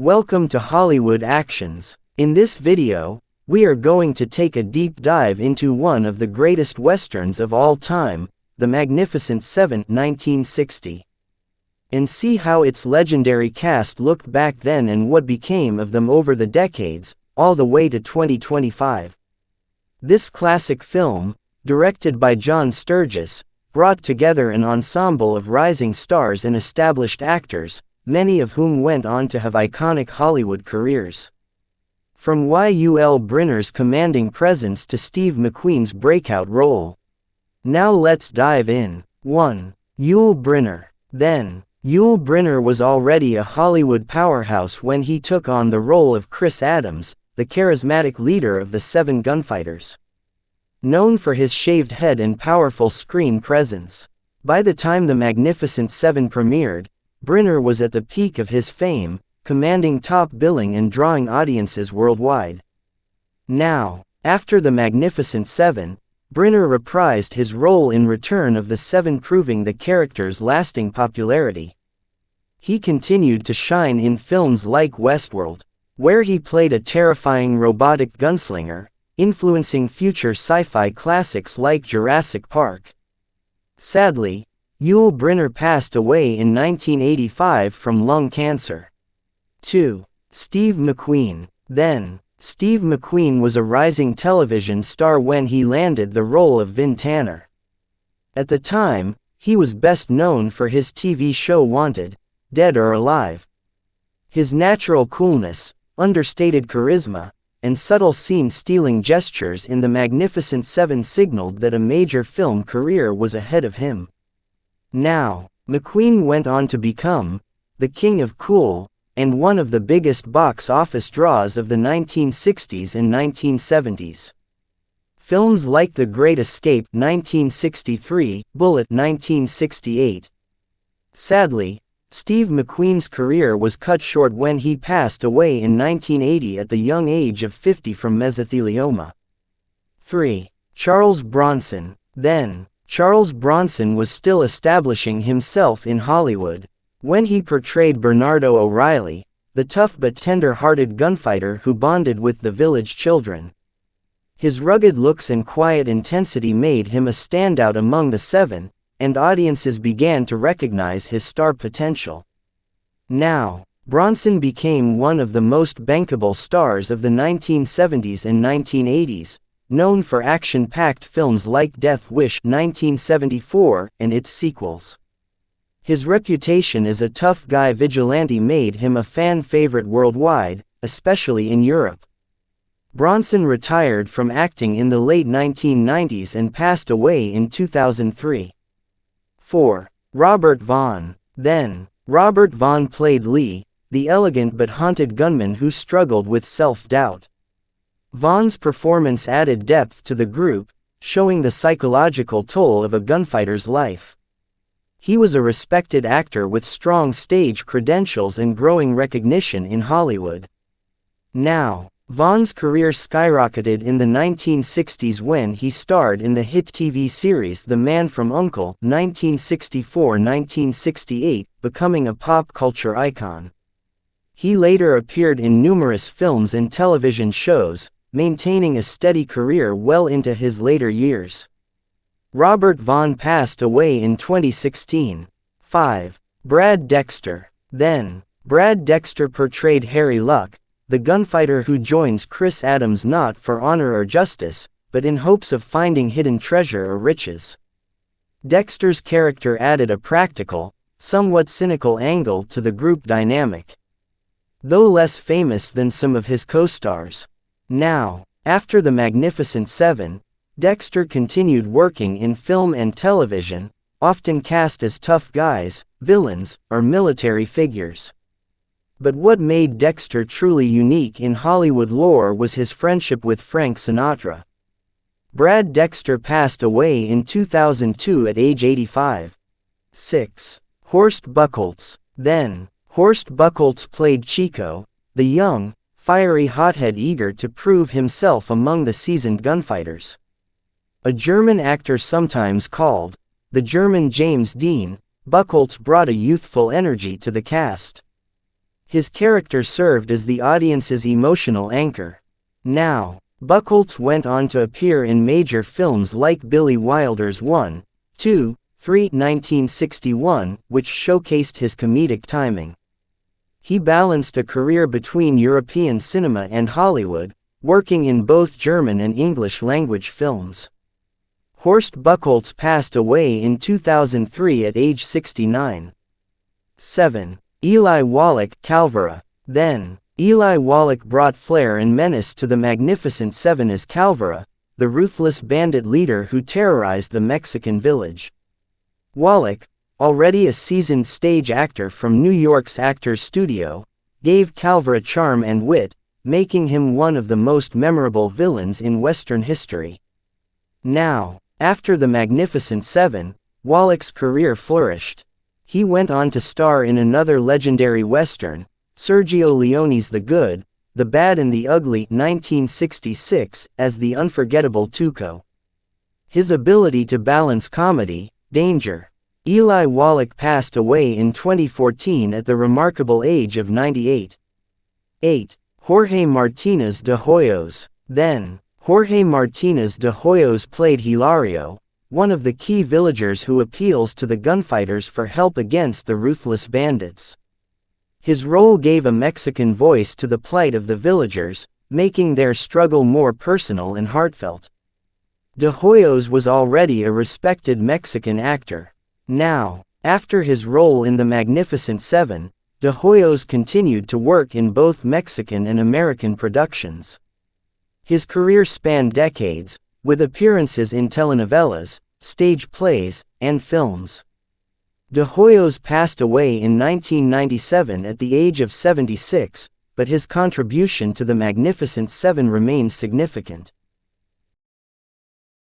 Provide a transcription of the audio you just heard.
Welcome to Hollywood Actions. In this video, we are going to take a deep dive into one of the greatest westerns of all time, The Magnificent Seven, 1960. And see how its legendary cast looked back then and what became of them over the decades, all the way to 2025. This classic film, directed by John Sturges, brought together an ensemble of rising stars and established actors, many of whom went on to have iconic Hollywood careers. From Yul Brynner's commanding presence to Steve McQueen's breakout role. Now let's dive in. 1. Yul Brynner. Yul Brynner was already a Hollywood powerhouse when he took on the role of Chris Adams, the charismatic leader of the Seven Gunfighters. Known for his shaved head and powerful screen presence. By the time The Magnificent Seven premiered, Brynner was at the peak of his fame, commanding top billing and drawing audiences worldwide. Now, after The Magnificent Seven, Brynner reprised his role in Return of the Seven, proving the character's lasting popularity. He continued to shine in films like Westworld, where he played a terrifying robotic gunslinger, influencing future sci-fi classics like Jurassic Park. Sadly, Yul Brynner passed away in 1985 from lung cancer. 2. Steve McQueen. Steve McQueen was a rising television star when he landed the role of Vin Tanner. At the time, he was best known for his TV show Wanted, Dead or Alive. His natural coolness, understated charisma, and subtle scene-stealing gestures in The Magnificent Seven signaled that a major film career was ahead of him. Now, McQueen went on to become the King of Cool, and one of the biggest box office draws of the 1960s and 1970s. Films like The Great Escape 1963, Bullet 1968. Sadly, Steve McQueen's career was cut short when he passed away in 1980 at the young age of 50 from mesothelioma. 3. Charles Bronson. Charles Bronson was still establishing himself in Hollywood, when he portrayed Bernardo O'Reilly, the tough but tender-hearted gunfighter who bonded with the village children. His rugged looks and quiet intensity made him a standout among the Seven, and audiences began to recognize his star potential. Now, Bronson became one of the most bankable stars of the 1970s and 1980s, known for action-packed films like Death Wish 1974 and its sequels. His reputation as a tough guy vigilante made him a fan favorite worldwide, especially in Europe. Bronson retired from acting in the late 1990s and passed away in 2003. 4. Robert Vaughn. Robert Vaughn played Lee, the elegant but haunted gunman who struggled with self-doubt. Vaughn's performance added depth to the group, showing the psychological toll of a gunfighter's life. He was a respected actor with strong stage credentials and growing recognition in Hollywood. Now, Vaughn's career skyrocketed in the 1960s when he starred in the hit TV series The Man from U.N.C.L.E. 1964-1968, becoming a pop culture icon. He later appeared in numerous films and television shows, maintaining a steady career well into his later years. Robert Vaughn passed away in 2016. 5. Brad Dexter. Brad Dexter portrayed Harry Luck, the gunfighter who joins Chris Adams not for honor or justice, but in hopes of finding hidden treasure or riches. Dexter's character added a practical, somewhat cynical angle to the group dynamic. Though less famous than some of his co-stars. Now, after The Magnificent Seven, Dexter continued working in film and television, often cast as tough guys, villains, or military figures. But what made Dexter truly unique in Hollywood lore was his friendship with Frank Sinatra. Brad Dexter passed away in 2002 at age 85. 6. Horst Buchholz. Horst Buchholz played Chico, the young, fiery hothead eager to prove himself among the seasoned gunfighters. A German actor sometimes called the German James Dean, Buchholz brought a youthful energy to the cast. His character served as the audience's emotional anchor. Now, Buchholz went on to appear in major films like Billy Wilder's 1, 2, 3, 1961, which showcased his comedic timing. He balanced a career between European cinema and Hollywood, working in both German and English language films. Horst Buchholz passed away in 2003 at age 69. 7. Eli Wallach, Calvera. Then, Eli Wallach brought flair and menace to the Magnificent Seven as Calvera, the ruthless bandit leader who terrorized the Mexican village. Wallach, already a seasoned stage actor from New York's Actors Studio, gave Calvera charm and wit, making him one of the most memorable villains in Western history. Now, after the Magnificent Seven, Wallach's career flourished. He went on to star in another legendary Western, Sergio Leone's The Good, the Bad and the Ugly 1966, as the unforgettable Tuco. His ability to balance comedy, danger. Eli Wallach passed away in 2014 at the remarkable age of 98. 8. Jorge Martinez de Hoyos. Then, Jorge Martinez de Hoyos played Hilario, one of the key villagers who appeals to the gunfighters for help against the ruthless bandits. His role gave a Mexican voice to the plight of the villagers, making their struggle more personal and heartfelt. De Hoyos was already a respected Mexican actor. Now, after his role in The Magnificent Seven, De Hoyos continued to work in both Mexican and American productions. His career spanned decades, with appearances in telenovelas, stage plays, and films. De Hoyos passed away in 1997 at the age of 76, but his contribution to The Magnificent Seven remains significant.